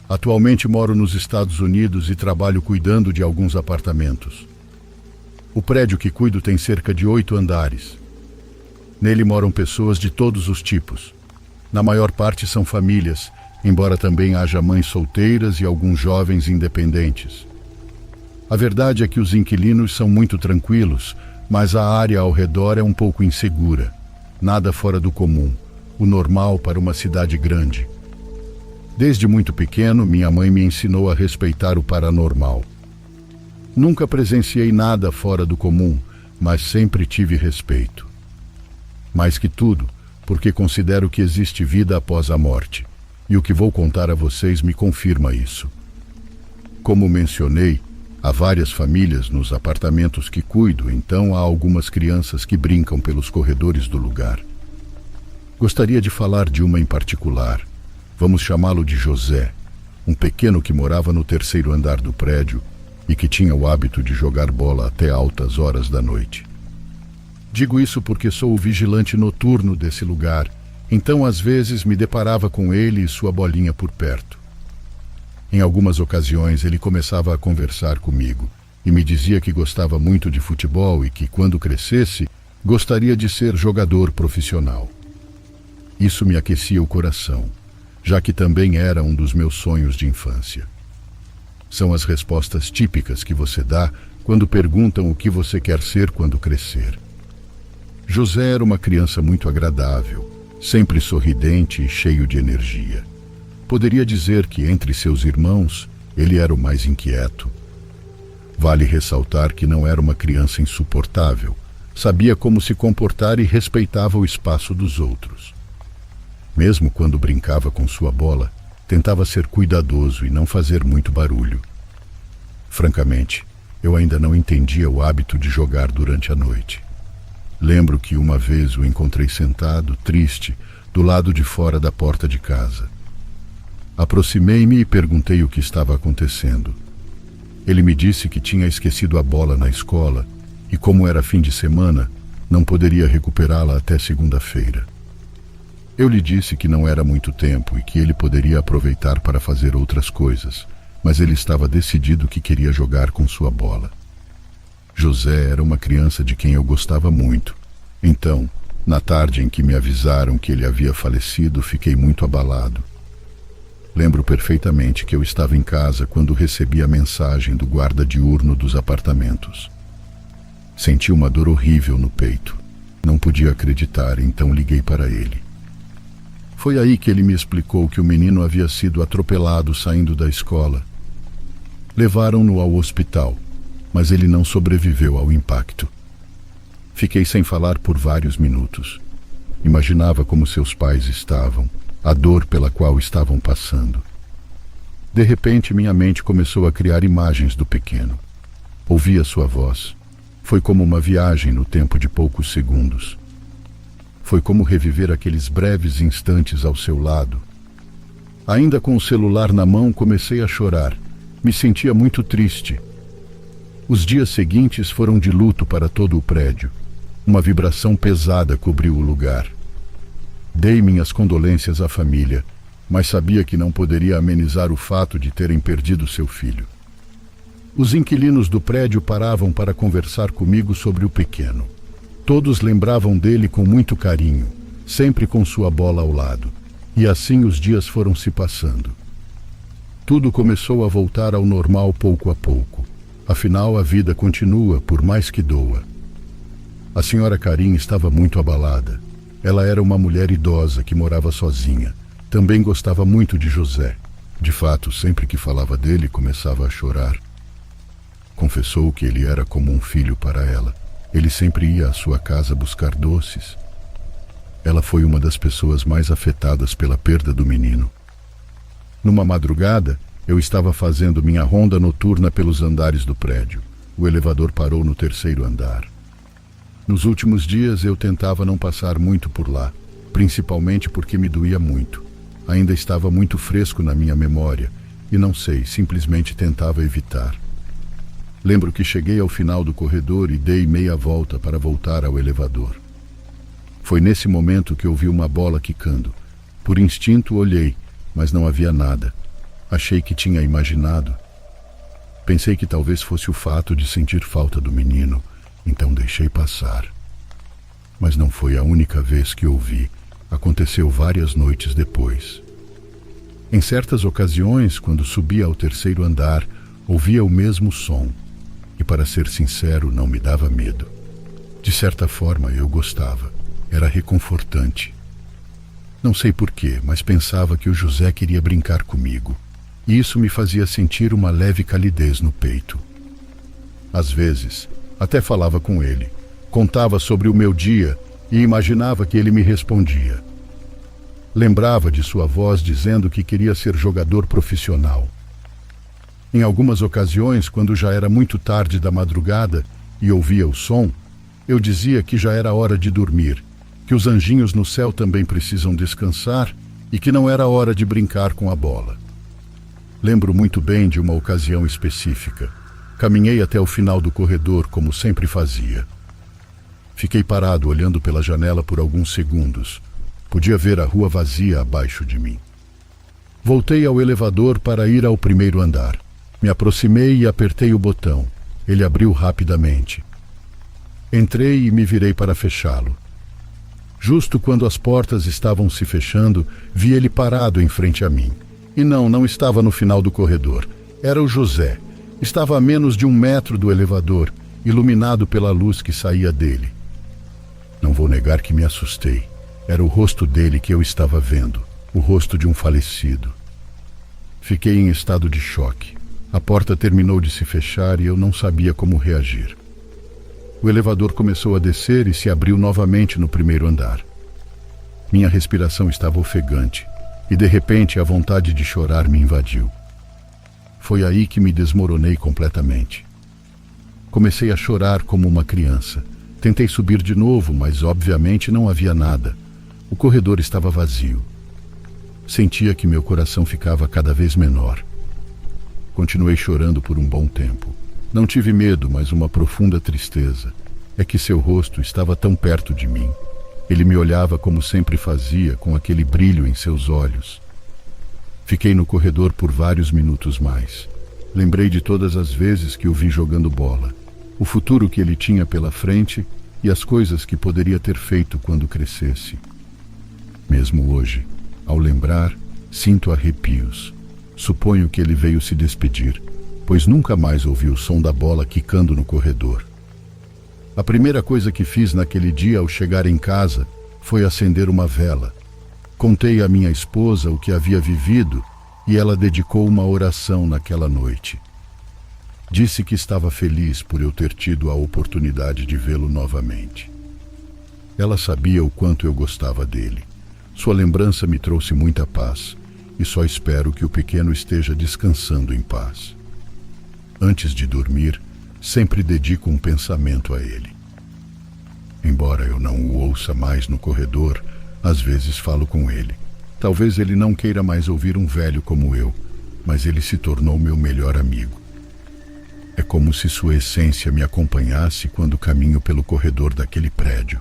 S1: Atualmente moro nos Estados Unidos e trabalho cuidando de alguns apartamentos. O prédio que cuido tem cerca de 8 andares. Nele moram pessoas de todos os tipos. Na maior parte são famílias, embora também haja mães solteiras e alguns jovens independentes. A verdade é que os inquilinos são muito tranquilos, mas a área ao redor é um pouco insegura. Nada fora do comum, o normal para uma cidade grande. Desde muito pequeno, minha mãe me ensinou a respeitar o paranormal. Nunca presenciei nada fora do comum, mas sempre tive respeito. Mais que tudo, porque considero que existe vida após a morte, e o que vou contar a vocês me confirma isso. Como mencionei, há várias famílias nos apartamentos que cuido, então há algumas crianças que brincam pelos corredores do lugar. Gostaria de falar de uma em particular. Vamos chamá-lo de José, um pequeno que morava no 3º andar do prédio e que tinha o hábito de jogar bola até altas horas da noite. Digo isso porque sou o vigilante noturno desse lugar, então às vezes me deparava com ele e sua bolinha por perto. Em algumas ocasiões ele começava a conversar comigo e me dizia que gostava muito de futebol e que, quando crescesse, gostaria de ser jogador profissional. Isso me aquecia o coração, já que também era um dos meus sonhos de infância. São as respostas típicas que você dá quando perguntam o que você quer ser quando crescer. José era uma criança muito agradável, sempre sorridente e cheio de energia. Poderia dizer que entre seus irmãos, ele era o mais inquieto. Vale ressaltar que não era uma criança insuportável, sabia como se comportar e respeitava o espaço dos outros. Mesmo quando brincava com sua bola, tentava ser cuidadoso e não fazer muito barulho. Francamente, eu ainda não entendia o hábito de jogar durante a noite. Lembro que uma vez o encontrei sentado, triste, do lado de fora da porta de casa. Aproximei-me e perguntei o que estava acontecendo. Ele me disse que tinha esquecido a bola na escola e, como era fim de semana, não poderia recuperá-la até segunda-feira. Eu lhe disse que não era muito tempo e que ele poderia aproveitar para fazer outras coisas, mas ele estava decidido que queria jogar com sua bola. José era uma criança de quem eu gostava muito. Então, na tarde em que me avisaram que ele havia falecido, fiquei muito abalado. Lembro perfeitamente que eu estava em casa quando recebi a mensagem do guarda diurno dos apartamentos. Senti uma dor horrível no peito. Não podia acreditar, então liguei para ele. Foi aí que ele me explicou que o menino havia sido atropelado saindo da escola. Levaram-no ao hospital, mas ele não sobreviveu ao impacto. Fiquei sem falar por vários minutos. Imaginava como seus pais estavam, a dor pela qual estavam passando. De repente, minha mente começou a criar imagens do pequeno. Ouvi a sua voz. Foi como uma viagem no tempo de poucos segundos. Foi como reviver aqueles breves instantes ao seu lado. Ainda com o celular na mão, comecei a chorar. Me sentia muito triste. Os dias seguintes foram de luto para todo o prédio. Uma vibração pesada cobriu o lugar. Dei minhas condolências à família, mas sabia que não poderia amenizar o fato de terem perdido seu filho. Os inquilinos do prédio paravam para conversar comigo sobre o pequeno. Todos lembravam dele com muito carinho, sempre com sua bola ao lado. E assim os dias foram se passando. Tudo começou a voltar ao normal pouco a pouco. Afinal, a vida continua, por mais que doa. A senhora Karim estava muito abalada. Ela era uma mulher idosa que morava sozinha. Também gostava muito de José. De fato, sempre que falava dele, começava a chorar. Confessou que ele era como um filho para ela. Ele sempre ia à sua casa buscar doces. Ela foi uma das pessoas mais afetadas pela perda do menino. Numa madrugada, eu estava fazendo minha ronda noturna pelos andares do prédio. O elevador parou no 3º andar. Nos últimos dias eu tentava não passar muito por lá, principalmente porque me doía muito. Ainda estava muito fresco na minha memória e não sei, simplesmente tentava evitar. Lembro que cheguei ao final do corredor e dei meia volta para voltar ao elevador. Foi nesse momento que eu vi uma bola quicando. Por instinto olhei, mas não havia nada. Achei que tinha imaginado. Pensei que talvez fosse o fato de sentir falta do menino, então deixei passar. Mas não foi a única vez que ouvi. Aconteceu várias noites depois. Em certas ocasiões, quando subia ao 3º andar, ouvia o mesmo som. E para ser sincero, não me dava medo. De certa forma, eu gostava. Era reconfortante. Não sei porquê, mas pensava que o José queria brincar comigo. E isso me fazia sentir uma leve calidez no peito. Às vezes, até falava com ele. Contava sobre o meu dia e imaginava que ele me respondia. Lembrava de sua voz dizendo que queria ser jogador profissional. Em algumas ocasiões, quando já era muito tarde da madrugada e ouvia o som, eu dizia que já era hora de dormir, que os anjinhos no céu também precisam descansar e que não era hora de brincar com a bola. Lembro muito bem de uma ocasião específica. Caminhei até o final do corredor, como sempre fazia. Fiquei parado olhando pela janela por alguns segundos. Podia ver a rua vazia abaixo de mim. Voltei ao elevador para ir ao 1º andar. Me aproximei e apertei o botão. Ele abriu rapidamente. Entrei e me virei para fechá-lo. Justo quando as portas estavam se fechando, vi ele parado em frente a mim. E não estava no final do corredor. Era o José. Estava a menos de 1 metro do elevador, iluminado pela luz que saía dele. Não vou negar que me assustei. Era o rosto dele que eu estava vendo, o rosto de um falecido. Fiquei em estado de choque. A porta terminou de se fechar e eu não sabia como reagir. O elevador começou a descer e se abriu novamente no 1º andar. Minha respiração estava ofegante e, de repente, a vontade de chorar me invadiu. Foi aí que me desmoronei completamente. Comecei a chorar como uma criança. Tentei subir de novo, mas obviamente não havia nada. O corredor estava vazio. Sentia que meu coração ficava cada vez menor. Continuei chorando por um bom tempo. Não tive medo, mas uma profunda tristeza. É que seu rosto estava tão perto de mim. Ele me olhava como sempre fazia, com aquele brilho em seus olhos. Fiquei no corredor por vários minutos mais. Lembrei de todas as vezes que o vi jogando bola, o futuro que ele tinha pela frente e as coisas que poderia ter feito quando crescesse. Mesmo hoje, ao lembrar, sinto arrepios. Suponho que ele veio se despedir, pois nunca mais ouvi o som da bola quicando no corredor. A primeira coisa que fiz naquele dia ao chegar em casa foi acender uma vela. Contei à minha esposa o que havia vivido e ela dedicou uma oração naquela noite. Disse que estava feliz por eu ter tido a oportunidade de vê-lo novamente. Ela sabia o quanto eu gostava dele. Sua lembrança me trouxe muita paz e só espero que o pequeno esteja descansando em paz. Antes de dormir, sempre dedico um pensamento a ele. Embora eu não o ouça mais no corredor, às vezes falo com ele. Talvez ele não queira mais ouvir um velho como eu, mas ele se tornou meu melhor amigo. É como se sua essência me acompanhasse quando caminho pelo corredor daquele prédio.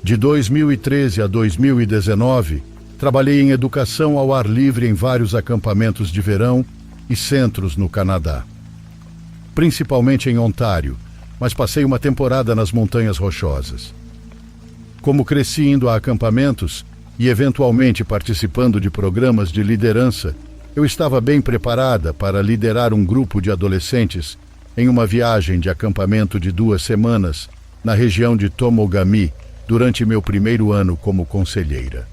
S1: De 2013 a 2019, trabalhei em educação ao ar livre em vários acampamentos de verão e centros no Canadá. Principalmente em Ontário, mas passei uma temporada nas Montanhas Rochosas. Como cresci indo a acampamentos e eventualmente participando de programas de liderança, eu estava bem preparada para liderar um grupo de adolescentes em uma viagem de acampamento de 2 semanas na região de Tomogami, durante meu primeiro ano como conselheira.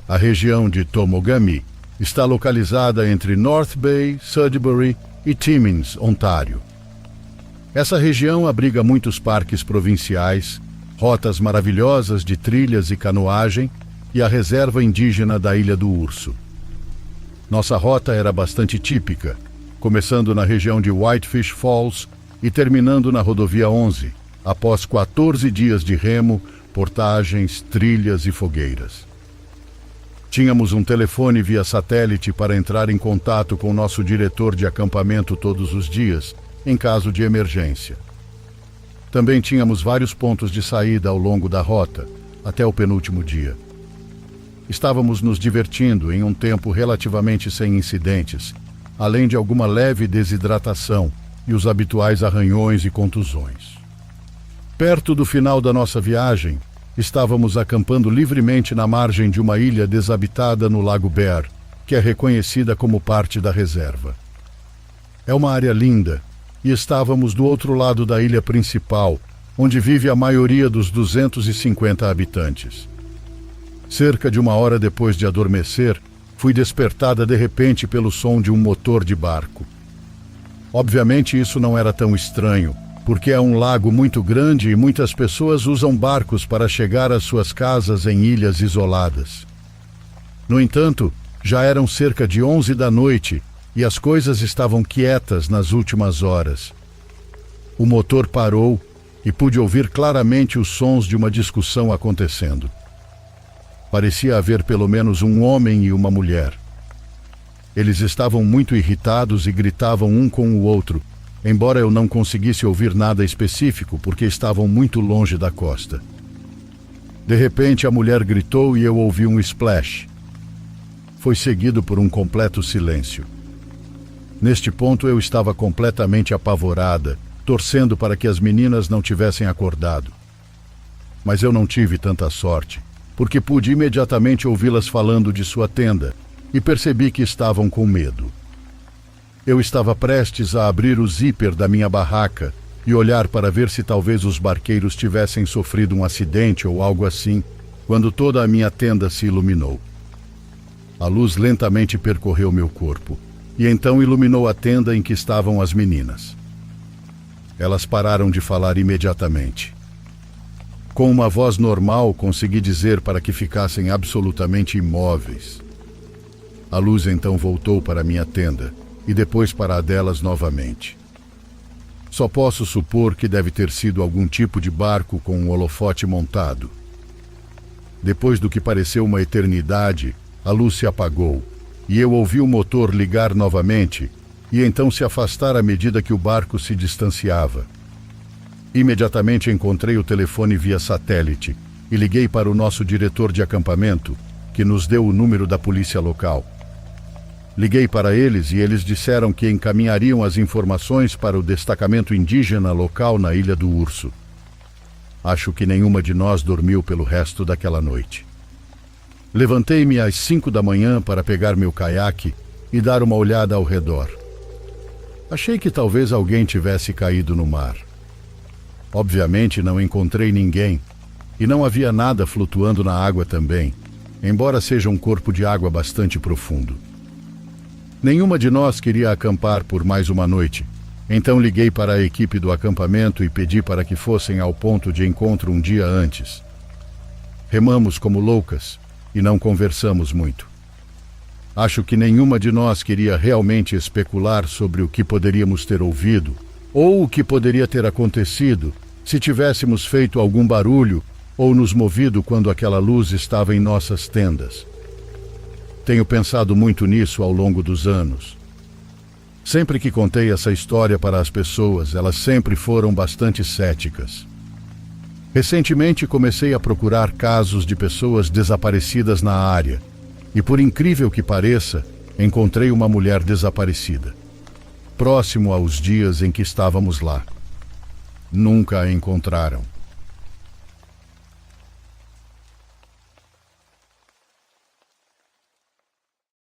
S1: A região de Tomogami está localizada entre North Bay, Sudbury e Timmins, Ontário. Essa região abriga muitos parques provinciais, rotas maravilhosas de trilhas e canoagem e a reserva indígena da Ilha do Urso. Nossa rota era bastante típica, começando na região de Whitefish Falls e terminando na rodovia 11, após 14 dias de remo, portagens, trilhas e fogueiras. Tínhamos um telefone via satélite para entrar em contato com nosso diretor de acampamento todos os dias, em caso de emergência. Também tínhamos vários pontos de saída ao longo da rota, até o penúltimo dia. Estávamos nos divertindo em um tempo relativamente sem incidentes, além de alguma leve desidratação e os habituais arranhões e contusões. Perto do final da nossa viagem, estávamos acampando livremente na margem de uma ilha desabitada no Lago Bear, que é reconhecida como parte da reserva. É uma área linda, e estávamos do outro lado da ilha principal, onde vive a maioria dos 250 habitantes. Cerca de 1 hora depois de adormecer, fui despertada de repente pelo som de um motor de barco. Obviamente isso não era tão estranho, porque é um lago muito grande e muitas pessoas usam barcos para chegar às suas casas em ilhas isoladas. No entanto, já eram cerca de 11 da noite e as coisas estavam quietas nas últimas horas. O motor parou e pude ouvir claramente os sons de uma discussão acontecendo. Parecia haver pelo menos um homem e uma mulher. Eles estavam muito irritados e gritavam um com o outro, embora eu não conseguisse ouvir nada específico porque estavam muito longe da costa. De repente, a mulher gritou e eu ouvi um splash. Foi seguido por um completo silêncio. Neste ponto, eu estava completamente apavorada, torcendo para que as meninas não tivessem acordado. Mas eu não tive tanta sorte, porque pude imediatamente ouvi-las falando de sua tenda e percebi que estavam com medo. Eu estava prestes a abrir o zíper da minha barraca e olhar para ver se talvez os barqueiros tivessem sofrido um acidente ou algo assim, quando toda a minha tenda se iluminou. A luz lentamente percorreu meu corpo e então iluminou a tenda em que estavam as meninas. Elas pararam de falar imediatamente. Com uma voz normal, consegui dizer para que ficassem absolutamente imóveis. A luz então voltou para minha tenda e depois para a delas novamente. Só posso supor que deve ter sido algum tipo de barco com um holofote montado. Depois do que pareceu uma eternidade, a luz se apagou e eu ouvi o motor ligar novamente e então se afastar à medida que o barco se distanciava. Imediatamente encontrei o telefone via satélite e liguei para o nosso diretor de acampamento, que nos deu o número da polícia local. Liguei para eles e eles disseram que encaminhariam as informações para o destacamento indígena local na Ilha do Urso. Acho que nenhuma de nós dormiu pelo resto daquela noite. Levantei-me às 5 da manhã para pegar meu caiaque e dar uma olhada ao redor. Achei que talvez alguém tivesse caído no mar. Obviamente não encontrei ninguém e não havia nada flutuando na água também, embora seja um corpo de água bastante profundo. Nenhuma de nós queria acampar por mais uma noite, então liguei para a equipe do acampamento e pedi para que fossem ao ponto de encontro um dia antes. Remamos como loucas e não conversamos muito. Acho que nenhuma de nós queria realmente especular sobre o que poderíamos ter ouvido ou o que poderia ter acontecido se tivéssemos feito algum barulho ou nos movido quando aquela luz estava em nossas tendas. Tenho pensado muito nisso ao longo dos anos. Sempre que contei essa história para as pessoas, elas sempre foram bastante céticas. Recentemente comecei a procurar casos de pessoas desaparecidas na área e, por incrível que pareça, encontrei uma mulher desaparecida, próximo aos dias em que estávamos lá. Nunca a encontraram.